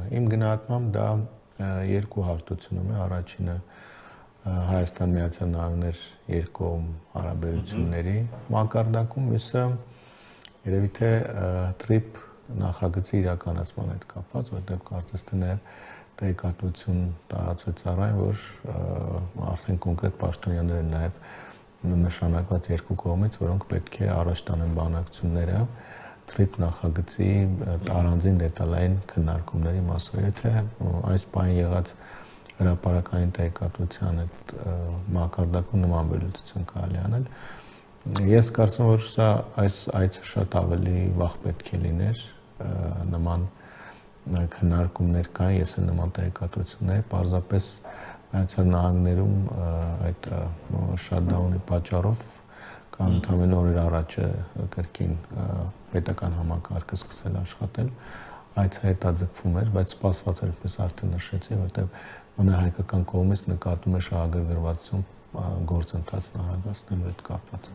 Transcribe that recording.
Իմ գնահատմամբ դա երկու հարթությունում է, առաջինը Հայաստան Միացյալ Նահանգներ երկկողմ հարաբերությունների մակարդակում, մյուսը երևի թե TRIP նախագծի իրականացման հետ կապված, որտեղ կարծես թե նաև տեղեկատվություն տարածվեց առայն, որ արդեն կոնկրետ պաշտոնյաներ են նաև նշանակված երկու կողմից, որոնք պետք է առաջ տանեն բանակցությունները TRIP նախագծի առանձին դետալային քննարկումների մասով, եթե այս բան եղած հրապարակային տեղեկատվության այդ մակարդակում նման վերլուծություն կարելի անել։ Ես կարծում եմ, որ սա այս այցը շատ ավելի վաղ պետք է լիներ, նման քննարկումներ կան, ես էլ նման տեղեկատվություններ, պարզապես Միացյալ Նահանգներում այդ շատդաունի պատճառով կամ ընդամենը օրեր առաջ կրկին պետական համակարգը սկսել աշխատել, այցը հետաձգվում էր, բայց սպասված էր, պես արդեն նշեցի, որտեղ մնա հայկական կողմից նկատում է շահագրգռվածություն գործընթացն արագացնելու հետ կապված։